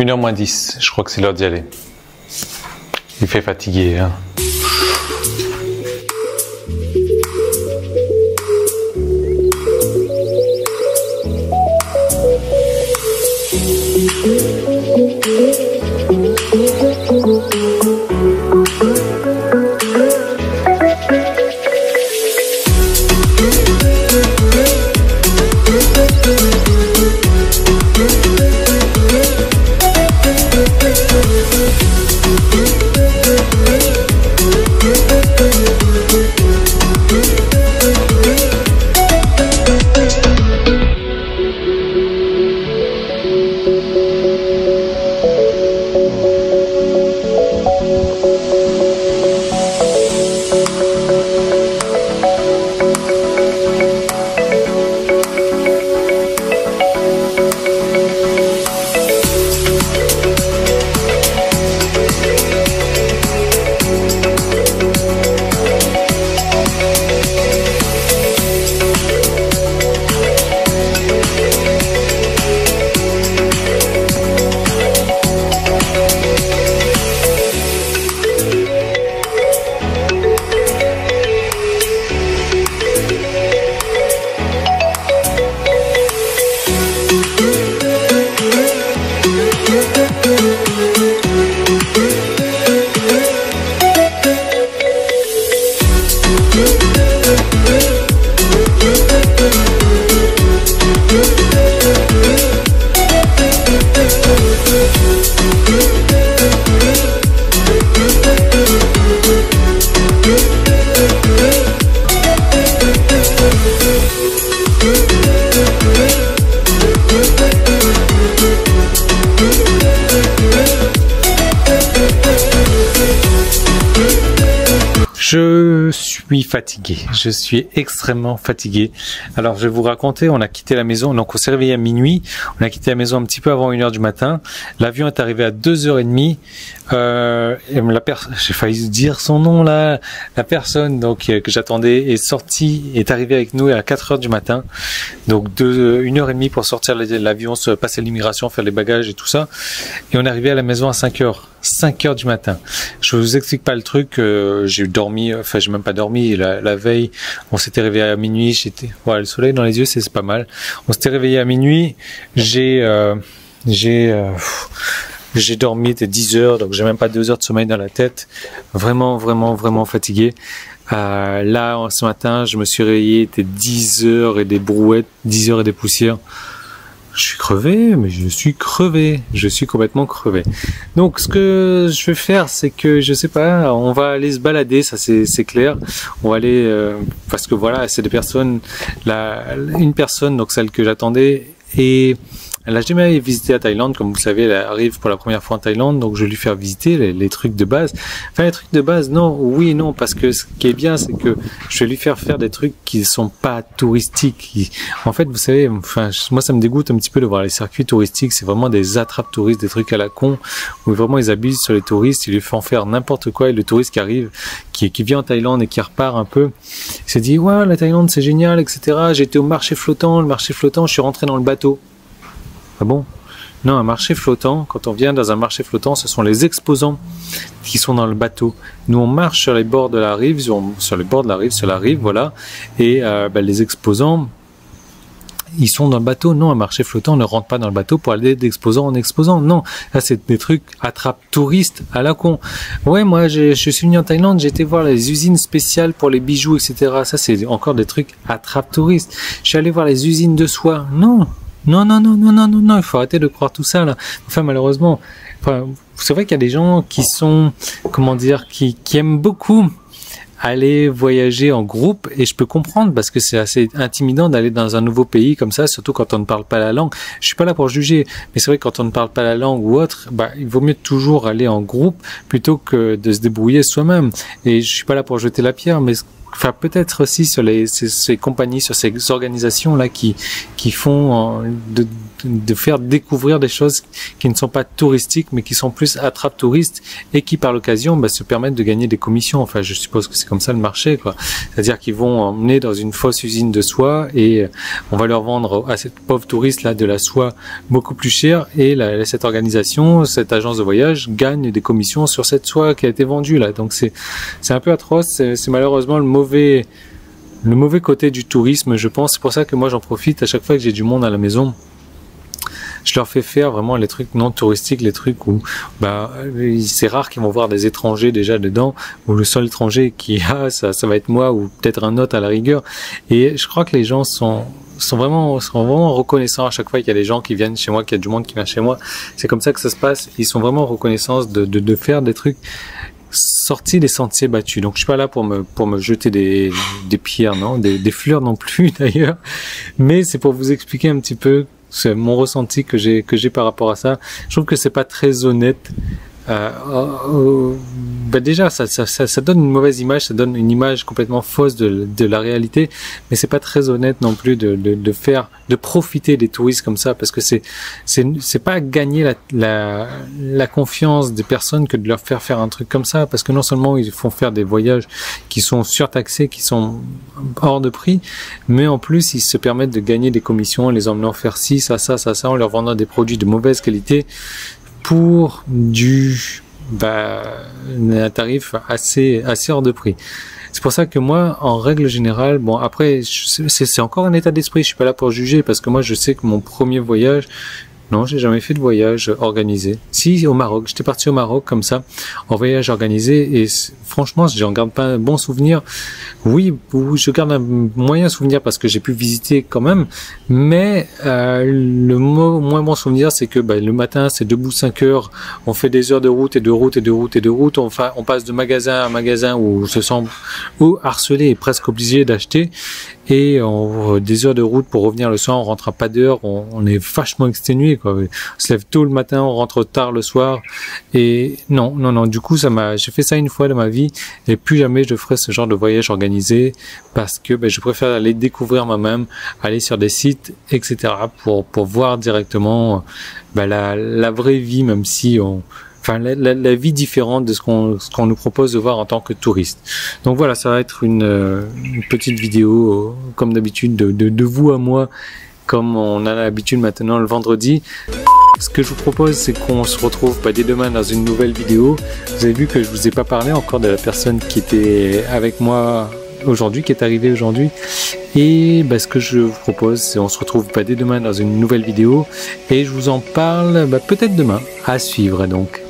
1h moins 10, je crois que c'est l'heure d'y aller. Il fait fatiguer, hein. Je suis fatigué, je suis extrêmement fatigué. Alors je vais vous raconter, on a quitté la maison, donc on s'est réveillé à minuit, on a quitté la maison un petit peu avant 1h du matin. L'avion est arrivé à 2h30. J'ai failli dire son nom là. La personne donc que j'attendais est arrivée avec nous à 4h du matin. Donc 1h30 pour sortir de l'avion, se passer l'immigration, faire les bagages et tout ça. Et on est arrivé à la maison à 5h. 5h du matin. Je vous explique pas le truc, j'ai dormi, enfin j'ai même pas dormi, la veille, on s'était réveillé à minuit, le soleil dans les yeux c'est pas mal. On s'était réveillé à minuit, j'ai dormi, il était 10h, donc j'ai même pas 2 heures de sommeil dans la tête. Vraiment fatigué. Là, ce matin, je me suis réveillé, il était 10h et des brouettes, 10h et des poussières. Je suis crevé, mais je suis crevé. Je suis complètement crevé. Donc, ce que je vais faire, c'est que, je sais pas, on va aller se balader, ça c'est clair. On va aller, parce que voilà, c'est des personnes, une personne, donc celle que j'attendais, et elle a jamais visité à Thaïlande, comme vous le savez, elle arrive pour la première fois en Thaïlande, donc je vais lui faire visiter les trucs de base. Enfin, les trucs de base, non, oui et non, parce que ce qui est bien, c'est que je vais lui faire des trucs qui sont pas touristiques. En fait, vous savez, enfin, moi ça me dégoûte un petit peu de voir les circuits touristiques, c'est vraiment des attrapes touristes, des trucs à la con, où vraiment ils abusent sur les touristes, ils lui font faire n'importe quoi, et le touriste qui arrive, qui vient en Thaïlande et qui repart un peu, il se dit, ouais, la Thaïlande c'est génial, etc. J'étais au marché flottant, je suis rentré dans le bateau. Ah bon? Non, un marché flottant, quand on vient dans un marché flottant, ce sont les exposants qui sont dans le bateau. Nous, on marche sur les bords de la rive, sur la rive, voilà. Et les exposants, ils sont dans le bateau. Non, un marché flottant, on ne rentre pas dans le bateau pour aller d'exposant en exposant. Non, là, c'est des trucs attrape touristes à la con. Ouais, moi, je suis venu en Thaïlande, j'ai été voir les usines spéciales pour les bijoux, etc. Ça, c'est encore des trucs attrape touristes. Je suis allé voir les usines de soie. Non. Non, il faut arrêter de croire tout ça, là. Enfin, malheureusement, c'est vrai qu'il y a des gens qui sont, qui aiment beaucoup aller voyager en groupe, et je peux comprendre parce que c'est assez intimidant d'aller dans un nouveau pays comme ça, surtout quand on ne parle pas la langue. Je suis pas là pour juger, mais c'est vrai que quand on ne parle pas la langue ou autre, il vaut mieux toujours aller en groupe plutôt que de se débrouiller soi-même. Et je suis pas là pour jeter la pierre, mais enfin peut-être aussi sur ces compagnies, sur ces organisations là qui font de faire découvrir des choses qui ne sont pas touristiques mais qui sont plus attrape touristes et qui par l'occasion se permettent de gagner des commissions. Enfin, je suppose que c'est comme ça le marché, quoi. C'est-à-dire qu'ils vont emmener dans une fausse usine de soie et on va leur vendre à cette pauvre touriste là de la soie beaucoup plus cher et cette organisation, cette agence de voyage gagne des commissions sur cette soie qui a été vendue là. Donc c'est un peu atroce, c'est malheureusement le mauvais côté du tourisme, je pense. C'est pour ça que moi j'en profite à chaque fois que j'ai du monde à la maison. Je leur fais faire vraiment les trucs non touristiques, les trucs où c'est rare qu'ils vont voir des étrangers déjà dedans, ou le seul étranger qui a ça va être moi ou peut-être un autre à la rigueur. Et je crois que les gens sont vraiment reconnaissants à chaque fois qu'il y a des gens qui viennent chez moi, qu'il y a du monde qui vient chez moi. C'est comme ça que ça se passe. Ils sont vraiment reconnaissants de faire des trucs sortis des sentiers battus. Donc je suis pas là pour me jeter des pierres, non, des fleurs non plus d'ailleurs, mais c'est pour vous expliquer un petit peu mon ressenti que j'ai par rapport à ça. Je trouve que c'est pas très honnête. Déjà ça donne une mauvaise image, ça donne une image complètement fausse de la réalité, mais c'est pas très honnête non plus de profiter des touristes comme ça, parce que c'est pas gagner la confiance des personnes que de leur faire un truc comme ça, parce que non seulement ils font faire des voyages qui sont surtaxés, qui sont hors de prix, mais en plus ils se permettent de gagner des commissions en les emmenant faire ci, ça, en leur vendant des produits de mauvaise qualité pour un tarif assez hors de prix. C'est pour ça que moi, en règle générale, bon après, c'est encore un état d'esprit, je suis pas là pour juger, parce que moi je sais que mon premier voyage, non, j'ai jamais fait de voyage organisé. Si, au Maroc, j'étais parti au Maroc comme ça, en voyage organisé, et franchement, j'en garde pas un bon souvenir. Oui, je garde un moyen souvenir parce que j'ai pu visiter quand même, mais le moins bon souvenir, c'est que le matin, c'est debout 5 heures, on fait des heures de route et de route et de route et de route, on passe de magasin à magasin où on se sent harcelé et presque obligé d'acheter, et des heures de route pour revenir le soir, on rentre à pas d'heure, on est vachement exténué, quoi. On se lève tôt le matin, on rentre tard le soir, et non, du coup j'ai fait ça une fois dans ma vie, et plus jamais je ferai ce genre de voyage organisé, parce que je préfère aller découvrir moi-même, aller sur des sites, etc., pour voir directement la vraie vie, même si la vie différente de ce qu'on nous propose de voir en tant que touriste. Donc voilà, ça va être une petite vidéo, comme d'habitude, de vous à moi, comme on a l'habitude maintenant le vendredi. Ce que je vous propose, c'est qu'on se retrouve dès demain dans une nouvelle vidéo. Vous avez vu que je vous ai pas parlé encore de la personne qui était avec moi aujourd'hui, qui est arrivée aujourd'hui. Et ce que je vous propose, c'est qu'on se retrouve dès demain dans une nouvelle vidéo. Et je vous en parle peut-être demain, à suivre donc.